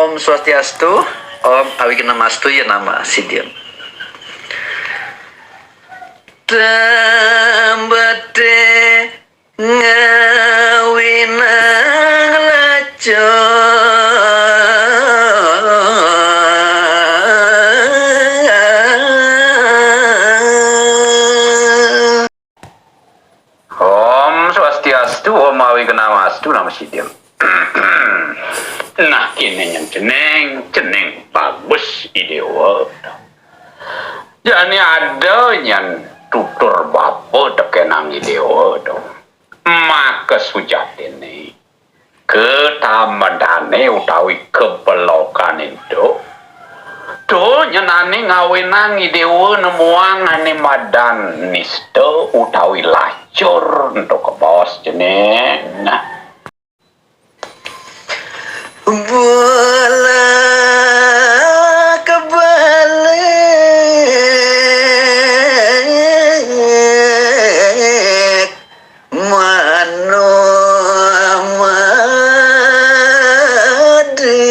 Om Swastiastu, Om Awignamastu ya nama Sidiam. Tambate ngawinang laco Om Swastiastu, Om Awignamastu nama Sidiam. Nah kini yang ceneng bagus idewa. Jadi ada yang tutur bapa tekenang idewa dong. Maka sujatine ke tamadane utawi kebelokan itu. Tuh nyenani ngawinang idewa nemuang ane madan nisto utawi lacur untuk ke bos jeneng. Nah. Bola kebalik mano madi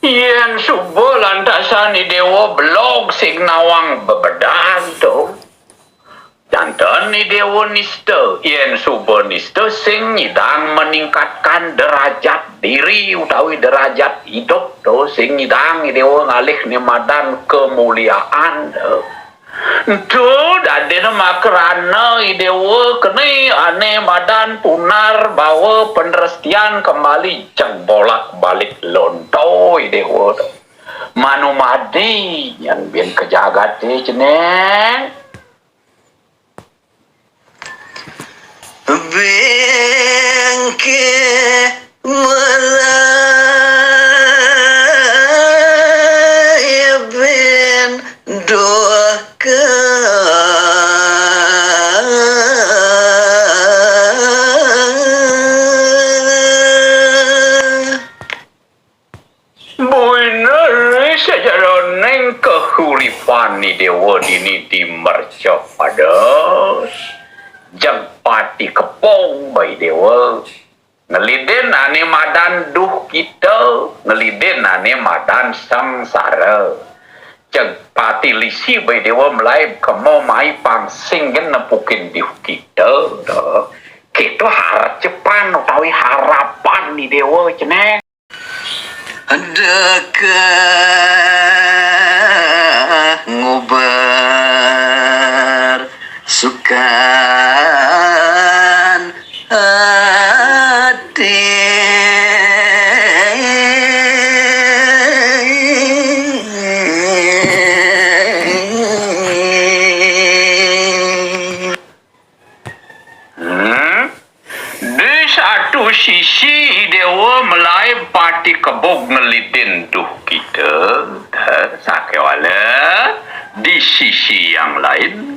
Yen subuh lantasani dewa blog signawang bebedan tu. Jantan ni dewa nista, yen subuh nista sing nyidang meningkatkan derajat diri utawi derajat hidup tu, sing nyidang ni dewa ngalih ni madan kemuliaan tu. Tu dadena makrana idewa kene ane madan punar bawa penrestian kembali jeng bolak balik lonto idewa tu. Manu madi yang bian kejagat ceneng. bengke malaya ben doka Bener sejarah neng kehuripan ni dewa dini di mercok padas. Jempati kepong bayi dewa. Ngeliden ane madan duh kita, ngeliden ane madan sangsara. Jempati lisi bayi dewa mulai kemo mai pangsing gen nepukin duh kita. Kita harap cepan utawi harapan ni dewa ceneng. Adakah ngobar sukan hati Di satu sisi dewa melai pati kebog ngelidin tuh kita sakewala. Di sisi yang lain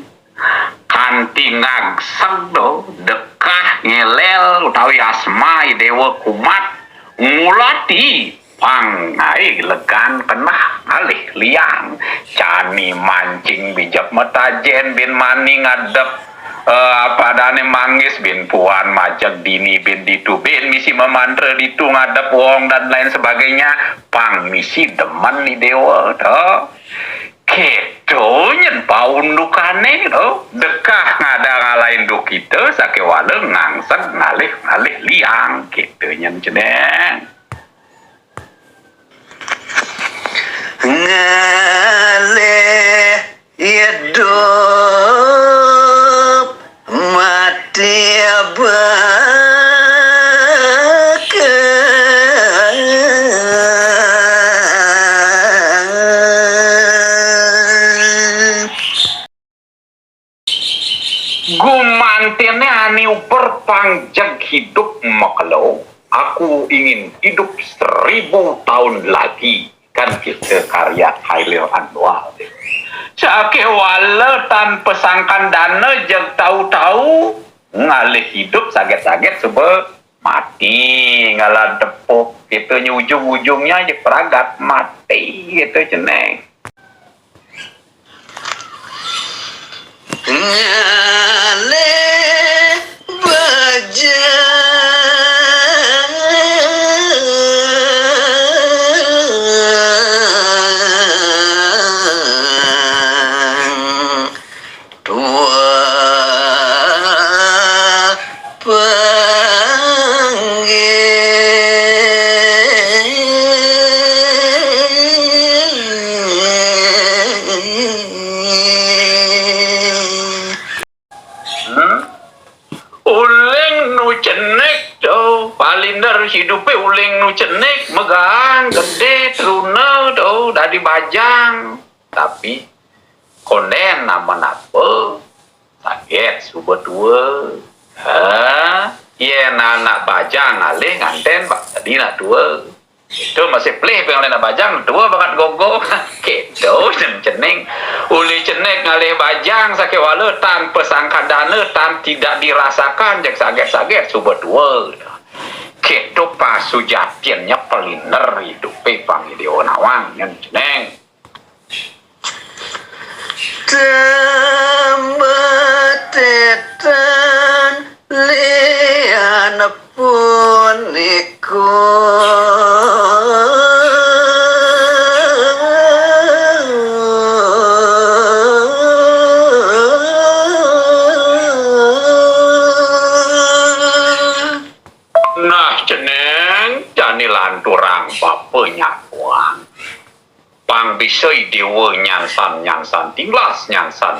kanti ngagseg do dekah ngelel utawi asmai dewa kumat ngulati pangai legan kenah alih liang cani mancing bijak metajen bin mani ngadep padane mangis bin puan majak dini bin ditu bin misi memantra ditu ngadep wong dan lain sebagainya pang misi demen ni dewa do keto nyen paundukane do dekah ngada ngalain do kita sakewala ngangseg ngalih liang keto nyen ceneng ngalih hidup mati gumantene ani uper panjang hidup maklo aku ingin hidup 1000 tahun lagi kan kita karya Khairil Anwar sakewala tanpa sangkan dana jeg tahu-tahu ngalih hidup saget-saget sebab mati ngalah tepuk gitu ujung-ujungnya je peragat mati gitu ceneng gede teruna tuh dari bajang tapi konden nama apa sakit subuh tua iya anak bajang alih nganten pak tadi nak tua itu masih pleh pengen nak bajang tua banget gogo gitu cening uli cenek ngalih bajang sakit wala tanpa sangka dana tan tidak dirasakan jak saget subuh tua gitu pas sujatiannya peliner hidup pang video nawang yang ceneng Tembatetan liana puniku nah ceneng jani lanturang bapenya buang pang bisoi dewa nyansan tinglas nyansan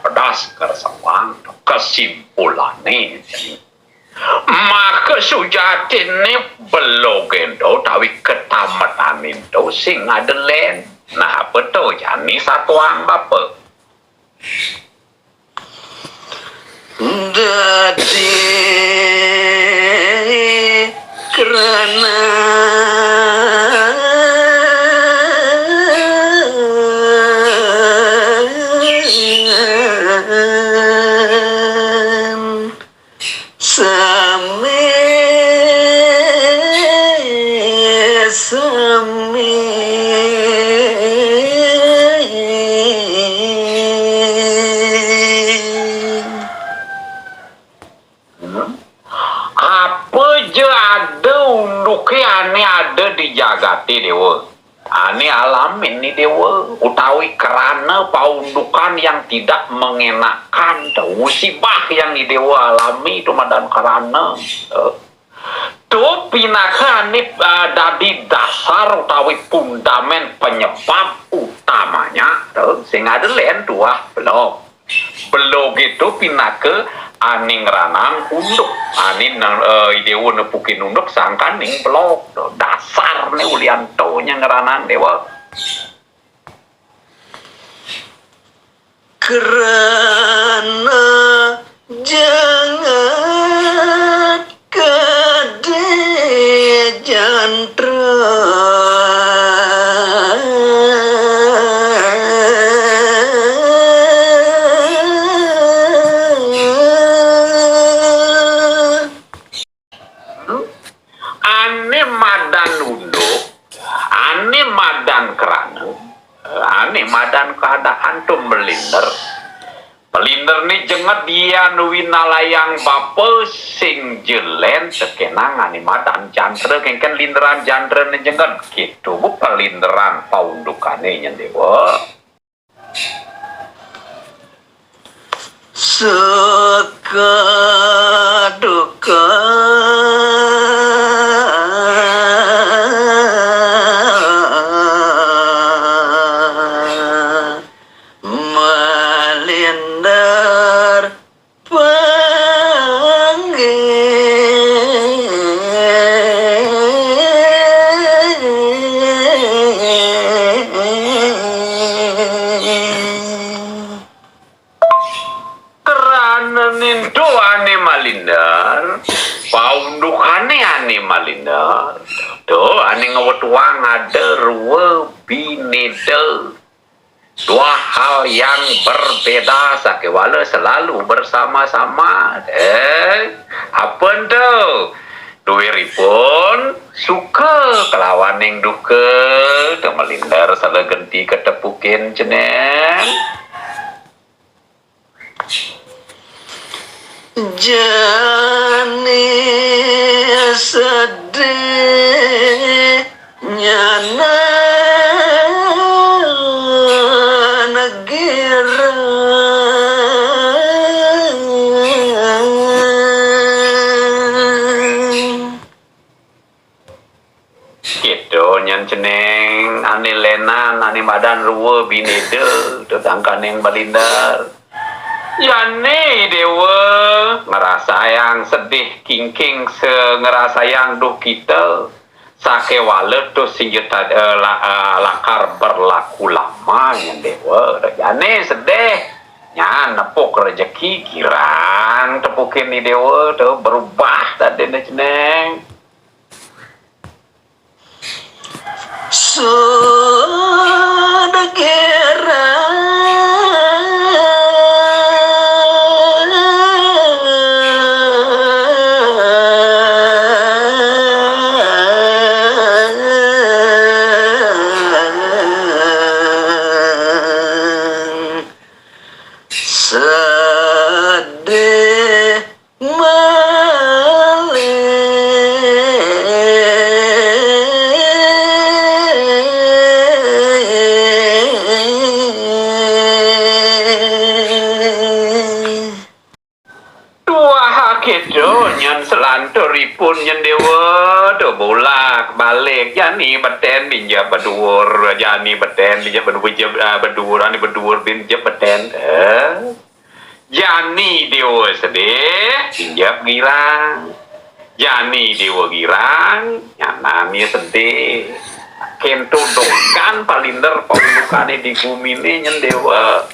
pedas kersawang kesimpulannya maka sujatin ni belogen do tawi ketamatan itu sing adelen nah betul jani satuang bapa dadi kerana apa je ada unduki ane ada di jagati dewa ane alamin ni dewa utawi kerana paundukan yang tidak mengenakan musibah yang ni dewa alami itu madan kerana tu pinaka ni dadi dasar utawi fundamen penyebab utamanya sing ada lain dua belum gitu pinaka aning ranang unduk aning dewa nepukin unduk sangkan ning blok dasar ne ulianto nya ngeranang dewa kerana jangan kade jantra madan keadaan tuh melinder ni jenget dia nuwi nalayang bapa sing jelen sekenang ani madan jantre kengken linderan jantre ni jenget gitu bu pelinderan paundukane nya dewa suka duka malina tuh ane ngewetuang ada ruwe bineda dua hal yang berbeda sakewala selalu bersama-sama apa tuh duiripun suka kelawan yang duka tuh melindar salah genti ketepukin ceneng jani sedih nyana negara gitu nyan ceneng ane lenan ane badan ruwe binede tetangkan yang balindar ya nih dewa ngerasa yang sedih kingking ngerasa yang duh kita sakewala to sinjeta lakar berlaku lama nya dewa rajane sedeh nya nepuk rezeki kirang tepukin ni dewa tuh berubah tadi ceneng Senegara sedih dua gitu nyan selanturipun nyen dewa do bolak balik jani beten binja bedur jani beten binja bedur ani bedur binja beten jani dewa sedih binja girang jani dewa girang nyanami sedih kento dokan palinder pembukane di bumi ini nyen dewa